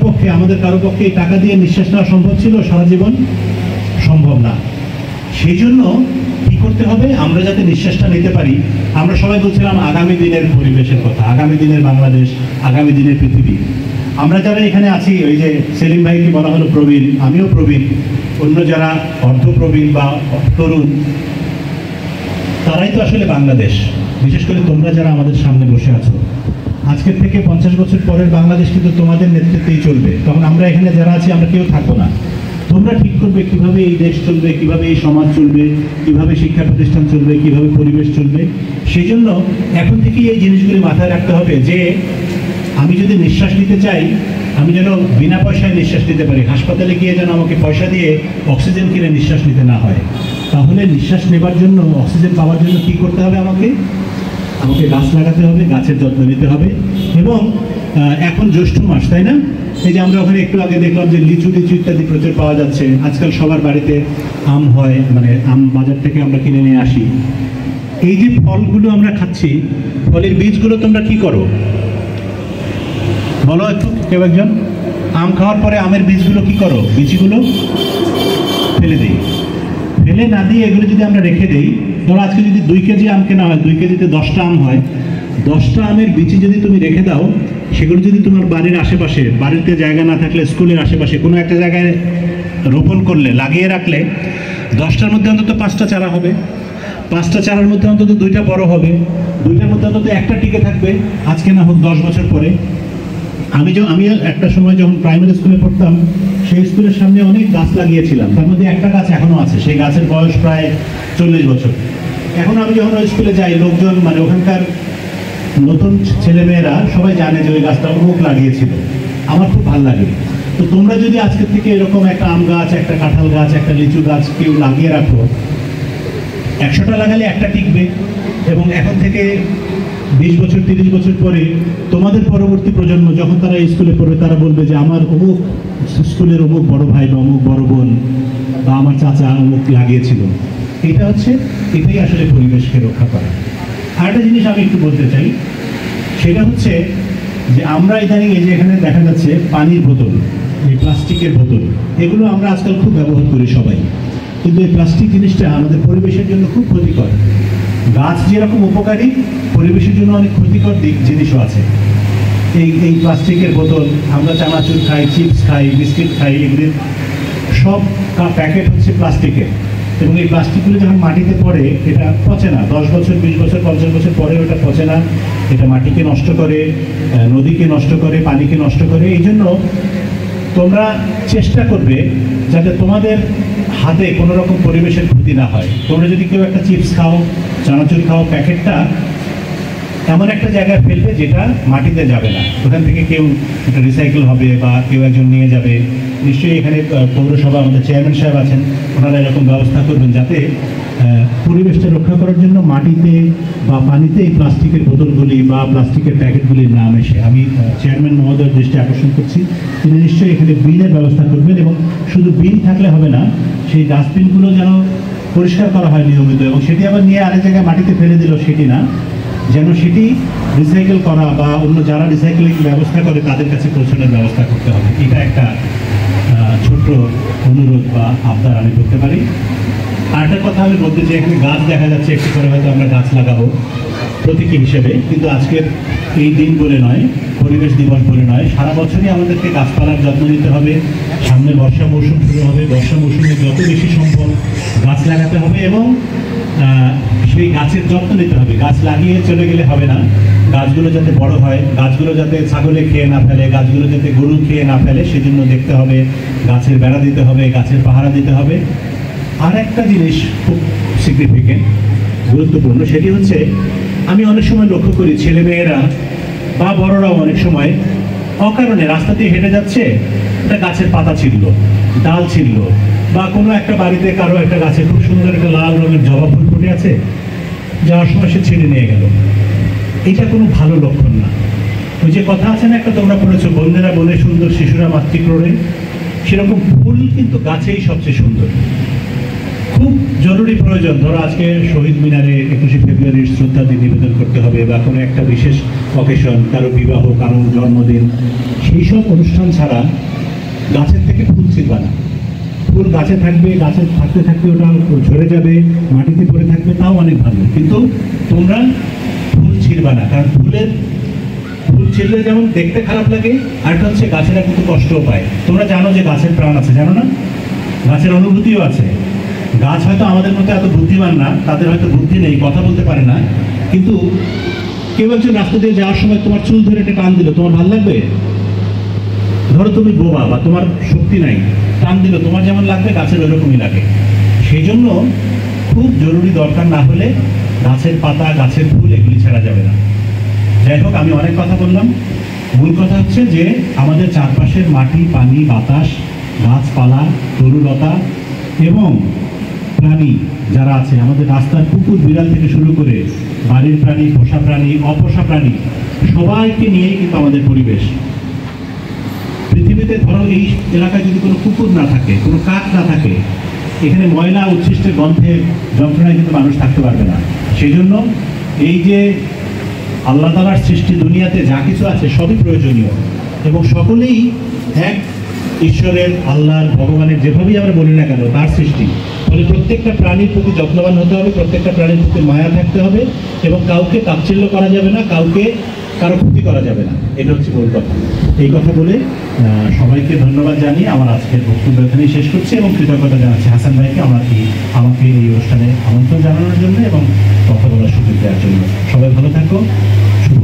পক্ষে আমাদের কারো পক্ষে এই টাকা দিয়ে নিঃশ্বাস নেওয়া সম্ভব ছিল সারা জীবন? সম্ভব না। সেই জন্য কি করতে হবে, আমরা যাতে নিঃশ্বাসটা নিতে পারি। আমরা সবাই বলছিলাম আগামী দিনের পরিবেশের কথা, আগামী দিনের বাংলাদেশ, আগামী দিনের পৃথিবী। আমরা যারা এখানে আছি, ওই যে সেলিম ভাইকে বলা হলো প্রবীণ, আমিও প্রবীণ, অন্য যারা অর্ধ প্রবীণ বা তরুণ, তারাই তো আসলে বাংলাদেশ। বিশেষ করে তোমরা যারা আমাদের সামনে বসে আছো, আজকের থেকে 50 বছর পরের বাংলাদেশ কিন্তু তোমাদের নেতৃত্বেই চলবে। তখন আমরা এখানে যারা আছি আমরা কেউ থাকবো না। তোমরা ঠিক করবে কিভাবে এই দেশ চলবে, কিভাবে এই সমাজ চলবে, কিভাবে শিক্ষা প্রতিষ্ঠান চলবে, কিভাবে পরিবেশ চলবে। সেই জন্য এখন থেকেই এই জিনিসগুলি মাথায় রাখতে হবে যে আমি যদি নিঃশ্বাস নিতে চাই, আমি যেন বিনা পয়সায় নিঃশ্বাস নিতে পারি। হাসপাতালে গিয়ে যেন আমাকে পয়সা দিয়ে অক্সিজেন কিনে নিঃশ্বাস নিতে না হয়। তাহলে নিঃশ্বাস নেবার জন্য, অক্সিজেন পাওয়ার জন্য কি করতে হবে? আমাকে গাছ লাগাতে হবে, গাছের যত্ন নিতে হবে। এবং এখন জ্যৈষ্ঠ মাস, তাই না? এই যে আমরা ওখানে একটু আগে দেখলাম যে লিচু ইত্যাদি প্রচুর পাওয়া যাচ্ছে। আজকাল সবার বাড়িতে আম হয়, মানে আম বাজার থেকে আমরা কিনে নিয়ে আসি। এই যে ফলগুলো আমরা খাচ্ছি, ফলের বীজগুলো তোমরা কি করো বলো একটু, কেউ একজন? আম খাওয়ার পরে আমের বীজগুলো কি করো? বিচিগুলো ফেলে দিই। ফেলে না দিয়ে এগুলো যদি আমরা রেখে দিই, ধরো আজকে যদি 2 কেজি আম কেনা হয়, 2 কেজিতে 10টা আম হয়, 10টা আমের বিচি যদি তুমি রেখে দাও, সেগুলো যদি তোমার বাড়ির আশেপাশে, বাড়িতে জায়গা না থাকলে স্কুলের আশেপাশে কোনো একটা জায়গায় রোপণ করলে, লাগিয়ে রাখলে, 10টার মধ্যে অন্তত 5টা চারা হবে। 5টা চারার মধ্যে অন্তত 2টা বড় হবে, 2টার মধ্যে অন্তত একটা টিকে থাকবে, আজকে না হোক 10 বছর পরে। আমি একটা সময় যখন প্রাইমারি স্কুলে পড়তাম, সেই স্কুলের সামনে অনেক গাছ লাগিয়েছিলাম। তার মধ্যে একটা গাছ এখনো আছে, সেই গাছের বয়স প্রায় 40 বছর। এখন আমি যখন ওই স্কুলে যাই, লোকজন, মানে ওখানকার নতুন ছেলেমেয়েরা সবাই জানে যে ওই গাছটা অমুক লাগিয়েছিল। আমার খুব ভালো লাগে। তো তোমরা যদি আজকের থেকে এরকম একটা আম গাছ, একটা কাঁঠাল গাছ, একটা লিচু গাছ কেউ লাগিয়ে রাখো, 100টা লাগালে একটা টিকবে। এবং এখন থেকে 20 বছর 30 বছর পরে তোমাদের পরবর্তী প্রজন্ম যখন তারা স্কুলে পড়বে, তারা বলবে যে আমার অমুক স্কুলের অমুক বড় ভাই বা অমুক বড় বোন বা আমার চাচা অমুক লাগিয়েছিল। এটাই আসলে পরিবেশকে রক্ষা করা। আরেকটা জিনিস আমি একটু বলতে চাই, সেটা হচ্ছে যে আমরা ইদানিং এই যে এখানে দেখা যাচ্ছে পানির বোতল, এই প্লাস্টিকের বোতল, এগুলো আমরা আজকাল খুব ব্যবহার করি সবাই। কিন্তু এই প্লাস্টিক জিনিসটা আমাদের পরিবেশের জন্য খুব ক্ষতিকর। গাছ যেরকম উপকারী, পরিবেশের জন্য অনেক ক্ষতিকর জিনিসও আছে। এই প্লাস্টিকের বোতল, আমরা চানাচুর খাই, চিপস খাই, বিস্কিট খাই, এগুলির সব প্যাকেট হচ্ছে প্লাস্টিকের। এবং এই প্লাস্টিকগুলো যখন মাটিতে পড়ে, এটা পচে না। 10 বছর 20 বছর 50 বছর পরে ওটা পচে না। এটা মাটিকে নষ্ট করে, নদীকে নষ্ট করে, পানিকে নষ্ট করে। এই জন্য তোমরা চেষ্টা করবে যাতে তোমাদের হাতে কোনো রকম পরিবেশের ক্ষতি না হয়। তোমরা যদি কেউ একটা চিপস খাও, চানাচুর খাও, প্যাকেটটা এমন একটা জায়গায় ফেলবে যেটা মাটিতে যাবে না। ওখান থেকে কেউ একটা রিসাইকেল হবে বা কেউ একজন নিয়ে যাবে। নিশ্চয়ই এখানে পৌরসভা, আমাদের চেয়ারম্যান সাহেব আছেন, ওনারা এরকম ব্যবস্থা করবেন যাতে পরিবেশটা রক্ষা করার জন্য মাটিতে বা পানিতে এই প্লাস্টিকের বোতলগুলি বা প্লাস্টিকের প্যাকেটগুলির নাম এসে। আমি চেয়ারম্যান মহোদয়ের দৃষ্টি আকর্ষণ করছি, তিনি নিশ্চয়ই এখানে বিনের ব্যবস্থা করবেন। এবং শুধু বিন থাকলে হবে না, সেই ডাস্টবিনগুলো যেন পরিষ্কার করা হয় নিয়মিত, এবং সেটি আবার নিয়ে আরেক জায়গায় মাটিতে ফেলে দিল সেটি না, যেন সেটি রিসাইকেল করা বা অন্য যারা রিসাইকেলিং ব্যবস্থা করে তাদের কাছে পৌঁছানোর ব্যবস্থা করতে হবে। এটা একটা ছোট্ট অনুরোধ বা আবদার আমি করতে পারি। আরেকটা কথা আমি বলতে চাই, এখানে গাছ দেখা যাচ্ছে, একটু করে হয়তো আমরা গাছ লাগাবো প্রতীকী হিসেবে, কিন্তু আজকের এই দিন বলে নয়, পরিবেশ দিবস বলে নয়, সারা বছরই আমাদেরকে গাছপালার যত্ন নিতে হবে। সামনে বর্ষা মৌসুম শুরু হবে, বর্ষা মৌসুমে যত বেশি সম্ভব গাছ লাগাতে হবে এবং সেই গাছের যত্ন নিতে হবে। গাছ লাগিয়ে চলে গেলে হবে না, গাছগুলো যাতে বড় হয়, গাছগুলো যাতে ছাগলে খেয়ে না ফেলে, গাছগুলো যাতে গরু খেয়ে না ফেলে, সেজন্য দেখতে হবে, গাছের বেড়া দিতে হবে, গাছের পাহারা দিতে হবে। আর একটা জিনিস খুব সিগনিফিকেন্ট, গুরুত্বপূর্ণ, সেটি হচ্ছে আমি অনেক সময় লক্ষ্য করি ছেলেমেয়েরা বা বড়রাও অনেক সময় অকারণে রাস্তা দিয়ে হেঁটে যাচ্ছে, একটা গাছের পাতা ছিঁড়ল, ডাল ছিঁড়ল, বা কোনো একটা বাড়িতে কারো একটা গাছে খুব সুন্দর একটা লাল রঙের জবা ফুল ফুটে আছে, যাওয়ার সময় সে ছিঁড়ে নিয়ে গেল। এটা কোনো ভালো লক্ষণ না। ওই যে কথা আছে না একটা, তোমরা পড়েছো, বন্ধেরা বলে সুন্দর শিশুরা মাতৃক্রোড়ে, সেরকম ফুল কিন্তু গাছেই সবচেয়ে সুন্দর। খুব খুব জরুরি প্রয়োজন, ধরো আজকে শহীদ মিনারে 21শে ফেব্রুয়ারির শ্রদ্ধাঞ্জলি নিবেদন করতে হবে, বা কোনো একটা বিশেষ অকেশন, কারো বিবাহ, কারো জন্মদিন, সেই সব অনুষ্ঠান ছাড়া গাছের থেকে ফুল ছিঁড়বা না। ফুল গাছে থাকবে, গাছে থাকতে থাকতে ওটা ঝরে যাবে, মাটিতে পড়ে থাকবে, তাও অনেক ভালো, কিন্তু তোমরা ফুল ছিঁড়বা না। কারণ ফুল ছিঁড়লে যেমন দেখতে খারাপ লাগে, আরেকটা হচ্ছে গাছেরা কিন্তু কষ্টও পায়। তোমরা জানো যে গাছের প্রাণ আছে, জানো না? গাছের অনুভূতিও আছে। গাছ হয়তো আমাদের মধ্যে এত বুদ্ধিমান না, তাদের হয়তো বুদ্ধি নেই, কথা বলতে পারে না, কিন্তু কেউ একজন রাস্তা দিয়ে যাওয়ার সময় তোমার চুল ধরে একটা টান দিল, তোমার ভালো লাগবে? ধরো তুমি বোবা বা তোমার শক্তি নাই, টান দিল, তোমার যেমন লাগবে গাছের ওরকমই লাগে। সেই জন্য খুব জরুরি দরকার না হলে গাছের পাতা, গাছের ফুল এগুলি ছাড়া যাবে না। যাই হোক, আমি অনেক কথা বললাম। মূল কথা হচ্ছে যে আমাদের চারপাশের মাটি, পানি, বাতাস, গাছপালা, তরুলতা এবং প্রাণী যারা আছে, আমাদের রাস্তার কুকুর বিড়াল থেকে শুরু করে বাড়ির প্রাণী, পোষা প্রাণী, অপোষা প্রাণী, সবাইকে নিয়েই কিন্তু আমাদের পরিবেশ। পৃথিবীতে ধরো এই এলাকায় যদি কোনো কুকুর না থাকে, কোনো কাক না থাকে, এখানে ময়লা উচ্ছিষ্টের গন্ধের যন্ত্রণায় কিন্তু মানুষ থাকতে পারবে না। সেই জন্য এই যে আল্লাহ তাআলার সৃষ্টি, দুনিয়াতে যা কিছু আছে সবই প্রয়োজনীয় এবং সকলেই এক ঈশ্বরের, আল্লাহর, ভগবানের, যেভাবেই আমরা বলি না কেন, তার সৃষ্টি। ফলে প্রত্যেকটা প্রাণীর প্রতি যত্নবান হতে হবে, প্রত্যেকটা প্রাণীর প্রতি মায়া থাকতে হবে এবং কাউকে তাচ্ছিল্য করা যাবে না, কাউকে কারো ক্ষতি করা যাবে না। এটা হচ্ছে মূল কথা। এই কথা বলে সবাইকে ধন্যবাদ জানিয়ে আমার আজকের বক্তব্য এখানেই শেষ করছি এবং কৃতজ্ঞতা জানাচ্ছি হাসান ভাইকে আমাকে এই অনুষ্ঠানে আমন্ত্রণ জানানোর জন্য এবং কথা বলার সুযোগ দেওয়ার জন্য। সবাই ভালো থাকো। শুভ